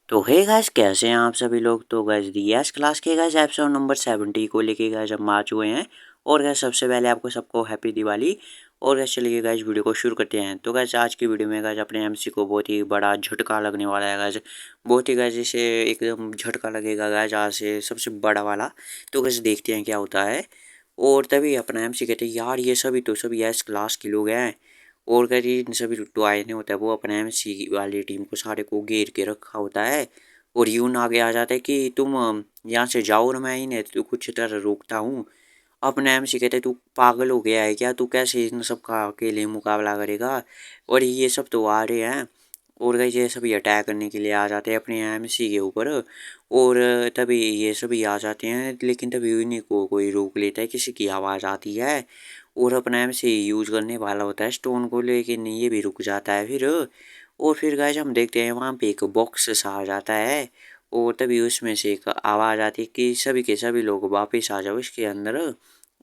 तो hey guys, कैसे हैं आप सभी लोग। तो गाइस डीएस क्लास के गाइस एपिसोड नंबर 70 को लेके गाइस हम आ चुके हैं। और गाइस सबसे पहले आपको सबको हैप्पी दिवाली। और गाइस चलिए गाइस वीडियो को शुरू करते हैं। तो गाइस आज की वीडियो में गाइस अपने एमसी को बहुत ही बड़ा झटका लगने वाला है गाइस। बहुत ही गाइस इसे एकदम झटका लगेगा गाइस आज से सबसे बड़ा वाला। तो गाइस देखते हैं क्या होता है। और तभी अपना एमसी कहते हैं यार ये सभी तो सभी एस क्लास के लोग हैं। और कभी इन सभी टॉय ने होता है वो अपने एमसी वाली टीम को सारे को घेर के रखा होता है। और यून आगे आ जाता है कि तुम यहाँ से जाओ और मैं इन्हें तो कुछ तरह रोकता हूँ। अपने एमसी कहते तू पागल हो गया है क्या, तू कैसे इन सब का अकेले मुकाबला करेगा। और ये सब तो आ रहे हैं। और गाइस ये सभी अटैक करने के लिए आ जाते हैं अपने एमसी के ऊपर। और तभी ये सभी आ जाते हैं लेकिन तभी उन्हीं को कोई रोक लेता है, किसी की आवाज़ आती है। और अपना एमसी यूज करने वाला होता है स्टोन को, लेकिन ये भी रुक जाता है फिर। और फिर गाइस हम देखते हैं वहाँ पे एक बॉक्स सा आ जाता है। और तभी उसमें से एक आवाज़ आती है कि सभी के सभी लोग वापस आ जाओ इसके अंदर।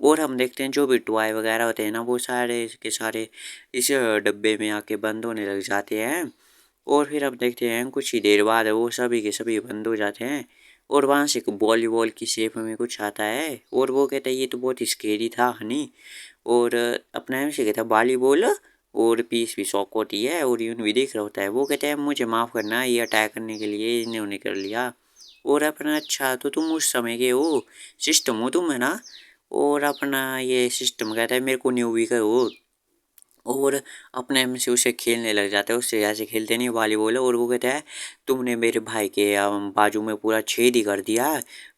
और हम देखते हैं जो भी टॉय वगैरह होते हैं ना वो सारे के सारे इस डब्बे में आके बंद होने लग जाते हैं। और फिर अब देखते हैं कुछ ही देर बाद वो सभी के सभी बंद हो जाते हैं। और वहाँ से एक वॉलीबॉल की शेप में कुछ आता है और वो कहता है ये तो बहुत ही स्केरी था हनी। और अपना एम से कहता है वॉलीबॉल। और पीस भी शौक होती है और यून भी देख रहा होता है। वो कहता है मुझे माफ़ करना, ये अटैक करने के लिए इन्होंने कर लिया। और अपना अच्छा तो तुम उस समय के हो, सिस्टम हो तुम है ना। और अपना ये सिस्टम कहता है मेरे को न्यूबी करो। और अपने में से उसे खेलने लग जाता है, उससे ऐसे खेलते नहीं वॉलीबॉल। और वो कहता है तुमने मेरे भाई के बाजू में पूरा छेद ही कर दिया।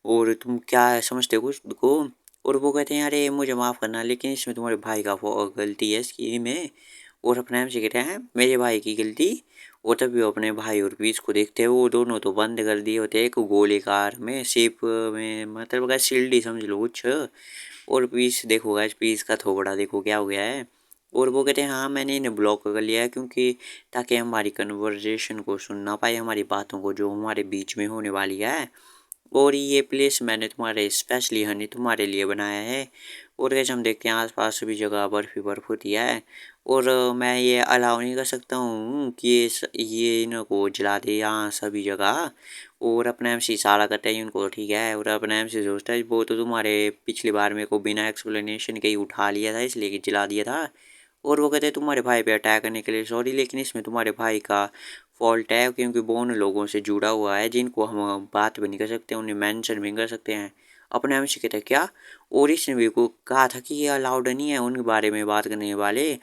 और तुम क्या समझते हो कुछ को। और वो कहते हैं अरे मुझे माफ़ करना, लेकिन इसमें तुम्हारे भाई का गलती है इसकी में। और अपने हम से कहते हैं मेरे भाई की गलती। और तभी वो अपने भाई और पीस को देखते हैं, वो दोनों तो बंद कर दिए होते हैं एक गोलेकार में शेप में, मतलब शिल्ड ही समझ लो कुछ। और पीस देखो गाइस, पीस का थोबड़ा देखो क्या हो गया है। और वो कहते हैं हाँ मैंने इन्हें ब्लॉक कर लिया है क्योंकि ताकि हमारी कन्वर्जेशन को सुन ना पाए, हमारी बातों को जो हमारे बीच में होने वाली है। और ये प्लेस मैंने तुम्हारे स्पेशली हनी तुम्हारे लिए बनाया है। और कैसे हम देखते हैं आसपास सभी जगह बर्फ ही बर्फ होती है। और मैं ये अलाउ नहीं कर सकता हूँ कि ये इनको जला दे यहाँ सभी जगह। और अपने एम से इशारा करते हैं उनको ठीक है। और अपने एम से सोचता है वो तो तुम्हारे पिछली बार मेरे को बिना एक्सप्लेनेशन के ही उठा लिया था इसलिए कि जला दिया था। और वो कहते हैं तुम्हारे भाई पे अटैक करने के लिए सॉरी, लेकिन इसमें तुम्हारे भाई का फॉल्ट है क्योंकि वो उन लोगों से जुड़ा हुआ है जिनको हम बात भी नहीं कर सकते, उन्हें मेंशन भी कर सकते हैं। अपने हम से कहते हैं क्या। और इसने भी को कहा था कि ये अलाउड नहीं है उनके बारे में बात करने वाले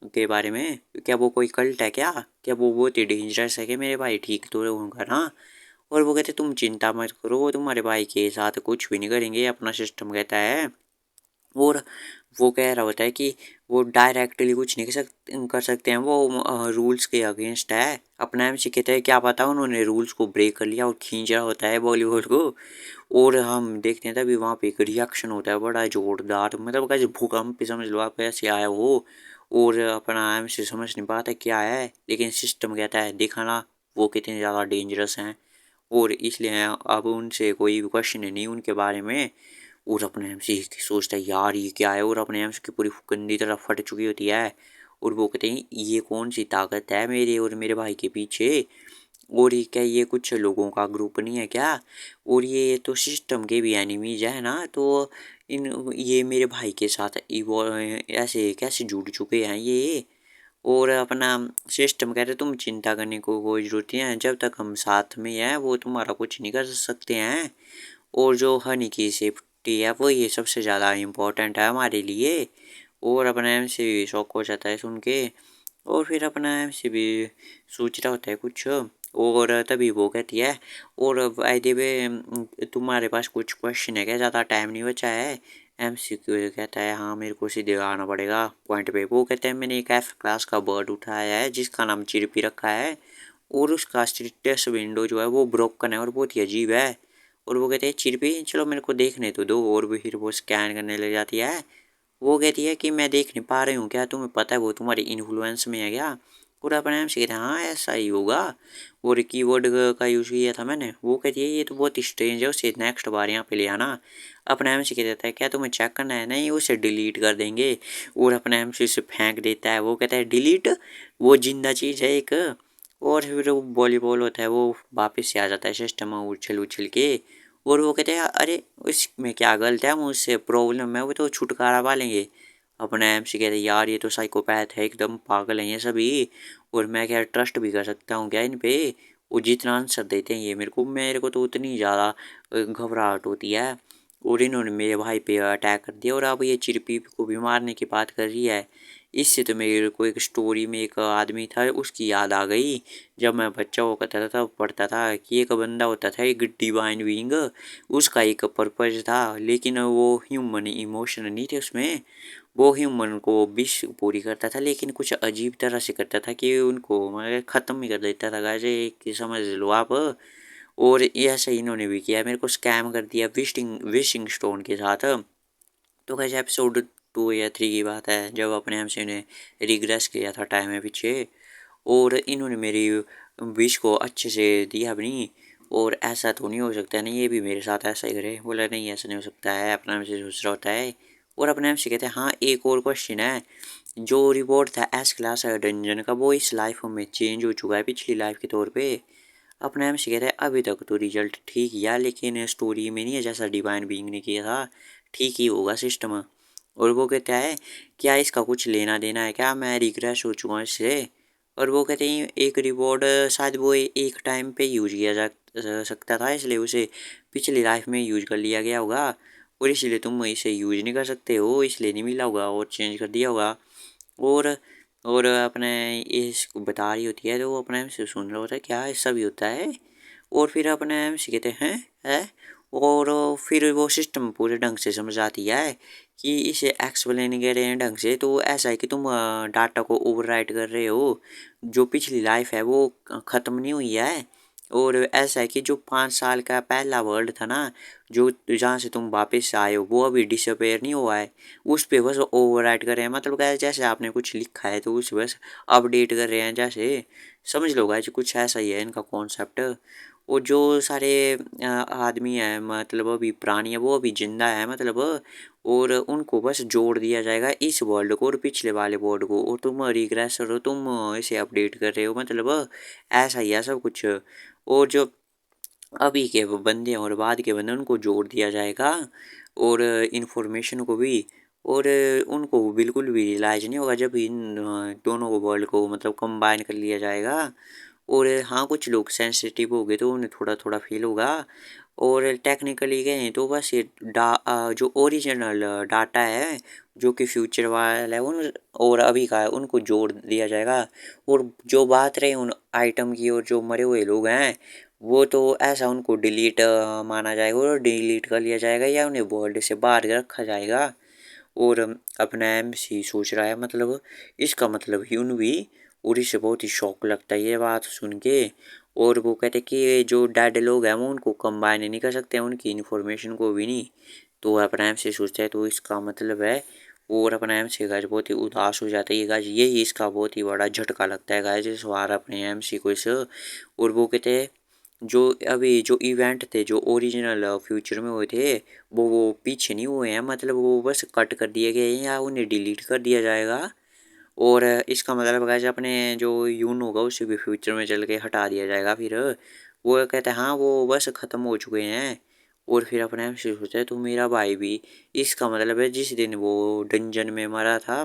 के बारे में। क्या वो कोई कल्ट है क्या वो बहुत ही डेंजरस है कि मेरे भाई ठीक तो होगा ना। और वो कहते तुम चिंता मत करो, वो तुम्हारे भाई के साथ कुछ भी नहीं करेंगे, अपना सिस्टम कहता है। और वो कह रहा होता है कि वो डायरेक्टली कुछ नहीं कर सकते हैं, वो रूल्स के अगेंस्ट है। अपना एम कहते हैं क्या पता उन्होंने रूल्स को ब्रेक कर लिया और खींच रहा होता है बॉलीवुड को। और हम देखते हैं तभी वहाँ पे एक रिएक्शन होता है बड़ा जोरदार, मतलब कैसे भूकंप भी समझ लो आप कैसे आया वो। और अपना एम से समझ नहीं पाता क्या है, लेकिन सिस्टम कहता है देखा ना वो कितने ज़्यादा डेंजरस हैं। और इसलिए अब उनसे कोई क्वेश्चन नहीं उनके बारे में। और अपने एम से सोचता है यार ये क्या है, और अपने एम की पूरी गंदी तरह फट चुकी होती है। और वो कहते हैं ये कौन सी ताकत है मेरे और मेरे भाई के पीछे। और ये क्या ये कुछ लोगों का ग्रुप नहीं है क्या। और ये तो सिस्टम के भी एनिमीज है ना, तो इन ये मेरे भाई के साथ ऐसे कैसे जुड़ चुके हैं ये। और अपना सिस्टम कह रहे तुम चिंता करने को कोई ज़रूरत नहीं है, जब तक हम साथ में हैं वो तुम्हारा कुछ नहीं कर सकते हैं। और जो हनी की सेफ्टी है वो ये सबसे ज़्यादा इम्पोर्टेंट है हमारे लिए। और अपना एम से भी शौक हो जाता है सुन के। और फिर अपना एम से भी सोच रहा होता है कुछ। और तभी वो कहती है और बाय द वे तुम्हारे पास कुछ क्वेश्चन है क्या, ज़्यादा टाइम नहीं बचा है। एमसीक्यू कहता है हाँ मेरे को सीधे आना पड़ेगा पॉइंट पे। वो कहते हैं मैंने एक एफ क्लास का बर्ड उठाया है जिसका नाम चिरपी रखा है। और उसका स्टेटस विंडो जो है वो ब्रोकन है और बहुत ही अजीब है। और वो कहते हैं चिरपी चलो मेरे को देखने तो दो। और भी फिर वो स्कैन करने लग जाती है। वो कहती है कि मैं देख नहीं पा रही हूँ क्या, तुम्हें पता है वो तुम्हारी इन्फ्लुएंस में है क्या। पूरा अपने आप से कहते हैं हाँ ऐसा ही होगा। और कीवर्ड का यूज़ किया था मैंने। वो कहती है ये तो बहुत स्ट्रेंज है, उसे नेक्स्ट बार यहाँ पे ले आना। अपने एम से कह देता है क्या तुम्हें चेक करना है, नहीं उसे डिलीट कर देंगे। और अपने एम से उसे फेंक देता है। वो कहता है डिलीट, वो जिंदा चीज़ है एक। और फिर वो वॉलीबॉल होता है वो वापस से आ जाता है सिस्टम में उछल उछल के। और वो कहते हैं अरे इसमें क्या गलत है, मुझसे प्रॉब्लम है, वो तो छुटकारा पालेंगे। अपने एमसी कहते यार ये तो साइकोपैथ है, एकदम पागल हैं ये सभी, और मैं क्या ट्रस्ट भी कर सकता हूँ क्या इन पे। वो जितना आंसर देते हैं ये मेरे को तो उतनी ज़्यादा घबराहट होती है। और इन्होंने मेरे भाई पे अटैक कर दिया और अब ये चिरपी को भी मारने की बात कर रही है। इससे तो मेरे को एक स्टोरी में एक आदमी था उसकी याद आ गई। जब मैं बच्चा हुआ करता था तब पढ़ता था कि एक बंदा होता था एक डिवाइन बीइंग, उसका एक पर्पज था, लेकिन वो ह्यूमन इमोशन नहीं थे उसमें। वो ह्यूमन को विश पूरी करता था लेकिन कुछ अजीब तरह से करता था कि उनको मतलब ख़त्म ही कर देता था गाइस, कि समझ लो आप। और ऐसा इन्होंने भी किया, मेरे को स्कैम कर दिया विशिंग विशिंग स्टोन के साथ। तो गाइस एपिसोड 2 या 3 की बात है जब अपने हमसे ने रिग्रेस किया था टाइम में पीछे, और इन्होंने मेरी विश को अच्छे से दिया अपनी। और ऐसा तो नहीं हो सकता नहीं ये भी मेरे साथ ऐसा ही करे, बोला नहीं ऐसा नहीं हो सकता है, अपना हमसे दूसरा होता है। और अपने हमसे कहते हैं हाँ एक और क्वेश्चन है, जो रिवॉर्ड था एस क्लास डंजन का वो इस लाइफ में चेंज हो चुका है पिछली लाइफ के तौर पे। अपने हमसे कहते हैं अभी तक तो रिजल्ट ठीक ही है लेकिन स्टोरी में नहीं है जैसा डिवाइन बीइंग ने किया था, ठीक ही होगा सिस्टम। और वो कहता है क्या इसका कुछ लेना देना है क्या, मैं रिग्रेस हो चुका हूँ इससे। और वो कहते हैं एक रिवॉर्ड शायद वो एक टाइम पे यूज किया जा सकता था इसलिए उसे पिछली लाइफ में यूज कर लिया गया होगा, और इसलिए तुम इसे यूज नहीं कर सकते हो इसलिए नहीं मिला होगा और चेंज कर दिया होगा। और और अपने इसको बता रही होती है तो वो अपने से सुन रहा होता है क्या ऐसा भी होता है। और फिर अपने से कहते हैं है। और फिर वो सिस्टम पूरे ढंग से समझ आती है कि इसे एक्सप्लेन कर रहे हैं ढंग से, तो ऐसा है कि तुम डाटा को ओवरराइट कर रहे हो, जो पिछली लाइफ है वो ख़त्म नहीं हुई है। और ऐसा है कि जो 5 साल का पहला वर्ल्ड था ना, जो जहाँ से तुम वापस आए हो वो अभी डिसअपेयर नहीं हुआ है, उस पे बस ओवरराइट कर रहे हैं। मतलब क्या है, जैसे आपने कुछ लिखा है तो उस बस अपडेट कर रहे हैं जैसे, समझ लो गाइस कुछ ऐसा ही है इनका कॉन्सेप्ट। और जो सारे आदमी हैं मतलब अभी प्राणी है वो अभी जिंदा है मतलब, और उनको बस जोड़ दिया जाएगा इस वर्ल्ड को और पिछले वाले वर्ल्ड को, और तुम रिग्रेसर हो, तुम इसे अपडेट कर रहे हो मतलब, ऐसा ही है सब कुछ। और जो अभी के वो बंदे हैं और बाद के बंदे उनको जोड़ दिया जाएगा, और इन्फॉर्मेशन को भी। और उनको बिल्कुल भी रियलाइज नहीं होगा जब इन दोनों को वर्ल्ड को मतलब कंबाइन कर लिया जाएगा। और हाँ कुछ लोग सेंसिटिव हो गए तो उन्हें थोड़ा थोड़ा फील होगा। और टेक्निकली कहें तो बस ये जो ओरिजिनल डाटा है जो कि फ्यूचर वाला है उन और अभी का है उनको जोड़ दिया जाएगा। और जो बात रही उन आइटम की और जो मरे हुए लोग हैं वो तो ऐसा उनको डिलीट माना जाएगा और डिलीट कर लिया जाएगा या उन्हें वर्ल्ड से बाहर रखा जाएगा। और अपना एमसी सोच रहा है मतलब, इसका मतलब ह्यून भी। और इसे बहुत ही शौक लगता है ये बात सुन के। और वो कहते कि ये जो डेड लोग हैं वो उनको कंबाइन नहीं कर सकते उनकी इन्फॉर्मेशन को भी नहीं। तो अपना एमसी सोचता है तो इसका मतलब है। और अपना एमसी गाइस बहुत ही उदास हो जाता है, ये गाइस यही इसका बहुत ही बड़ा झटका लगता है गाइस इस बार अपने एमसी को इस। और वो कहते हैं जो अभी जो इवेंट थे जो ओरिजिनल फ्यूचर में हुए थे वो पीछे नहीं हुए हैं, मतलब वो बस कट कर दिए गए हैं या उन्हें डिलीट कर दिया जाएगा। और इसका मतलब गाइस अपने जो यून होगा उसे भी फ्यूचर में चल के हटा दिया जाएगा फिर। वो कहते हैं हाँ वो बस ख़त्म हो चुके हैं। और फिर अपने आप से सोचता है तो मेरा भाई भी, इसका मतलब है जिस दिन वो डंजन में मरा था,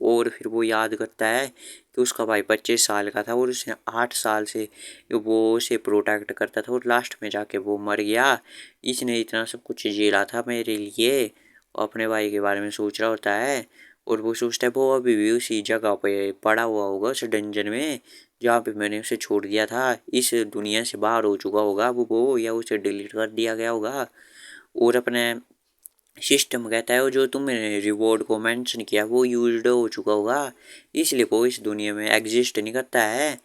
और फिर वो याद करता है कि उसका भाई 25 साल का था और उसने 8 साल से वो उसे प्रोटेक्ट करता था और लास्ट में जाके वो मर गया। इसने इतना सब कुछ झेला था मेरे लिए, अपने भाई के बारे में सोच रहा होता है। और वो सोचता है वो अभी भी उसी जगह पे पड़ा हुआ होगा उस डंजन में जहाँ पे मैंने उसे छोड़ दिया था, इस दुनिया से बाहर हो चुका होगा वो या उसे डिलीट कर दिया गया होगा। और अपने सिस्टम कहता है वो जो तुमने रिवॉर्ड को मेंशन किया वो यूज्ड हो चुका होगा, इसलिए वो इस दुनिया में एग्जिस्ट नहीं करता है।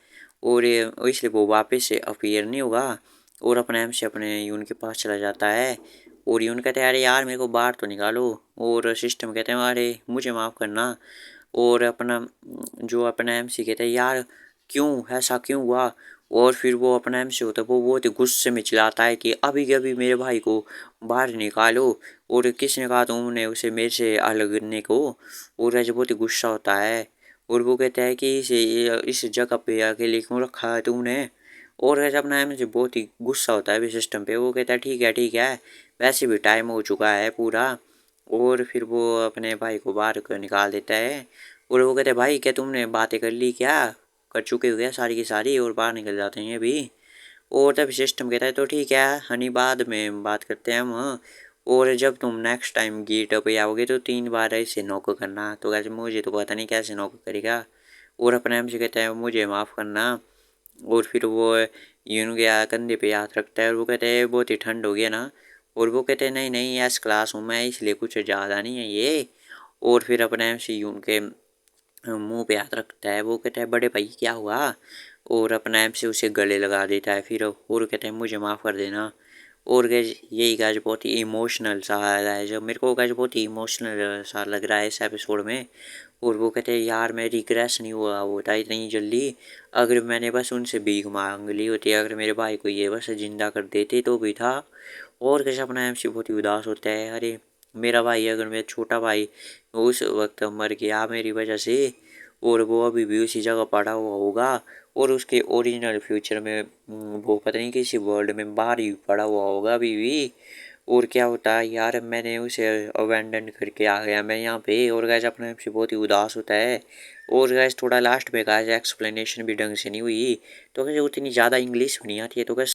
और इसलिए वो वापस से अपीयर नहीं होगा। और अपने एम से अपने यून के पास चला जाता है। और यून कहते हैं अरे यार मेरे को बाहर तो निकालो। और सिस्टम कहते हैं अरे मुझे माफ़ करना। और अपना जो अपना एमसी कहता है यार क्यों ऐसा क्यों हुआ। और फिर वो अपना एमसी होता है वो बहुत ही गुस्से में चिल्लाता है कि अभी के अभी मेरे भाई को बाहर निकालो। और किसने कहा तुमने उसे मेरे से अलग करने को। और ऐसे बहुत ही गुस्सा होता है। और वो कहता है कि इस जगह पे अकेले क्यों रखा है तुमने। और गैस अपना मुझे बहुत ही गुस्सा होता है सिस्टम पे। वो कहता है ठीक है वैसे भी टाइम हो चुका है पूरा। और फिर वो अपने भाई को बाहर निकाल देता है। और वो कहते हैं भाई क्या तुमने बातें कर ली क्या, कर चुके हो क्या सारी की सारी, और बाहर निकल जाते हैं अभी। और तब सिस्टम कहता है तो ठीक है हनी बाद में बात करते हैं हम। और जब तुम नेक्स्ट टाइम गेट पे आओगे तो 3 बार ऐसे नॉक करना। तो कैसे मुझे तो पता नहीं कैसे नॉक करेगा। और अपने हम से कहता है मुझे माफ़ करना। और फिर वो यून के कंधे पे हाथ रखता है और वो कहते हैं बहुत ही ठंड हो गया ना। और वो कहते हैं नहीं नहीं एस क्लास हूँ मैं इसलिए कुछ ज़्यादा नहीं है ये। और फिर अपने एम सी यून के मुंह पे हाथ रखता है। वो कहता है बड़े भाई क्या हुआ। और अपना एम से उसे गले लगा देता है फिर। और कहते हैं मुझे माफ़ कर देना। और गैस यही गैस बहुत ही इमोशनल सा है जब मेरे को गैस बहुत ही इमोशनल सा लग रहा है इस एपिसोड में। और वो कहते हैं यार मैं रिग्रेस नहीं हुआ होता इतनी जल्दी, अगर मैंने बस उनसे भीख मांग ली होती, अगर मेरे भाई को ये बस जिंदा कर देते तो भी था। और कैसे अपना एमसी बहुत ही उदास होता है, अरे मेरा भाई अगर मेरा छोटा भाई उस वक्त मर गया मेरी वजह से, और वो अभी भी उसी जगह पड़ा हुआ होगा, और उसके ओरिजिनल फ्यूचर में वो पता नहीं किसी वर्ल्ड में बाहर ही पड़ा हुआ होगा अभी भी। और क्या होता है यार मैंने उसे अबैंडन करके आ गया मैं यहाँ पे। और गैस अपने आप से बहुत ही उदास होता है। और गैस थोड़ा लास्ट में गैस एक्सप्लेनेशन भी ढंग से नहीं हुई, तो गैस उतनी ज़्यादा इंग्लिश भी नहीं आती है, तो गैस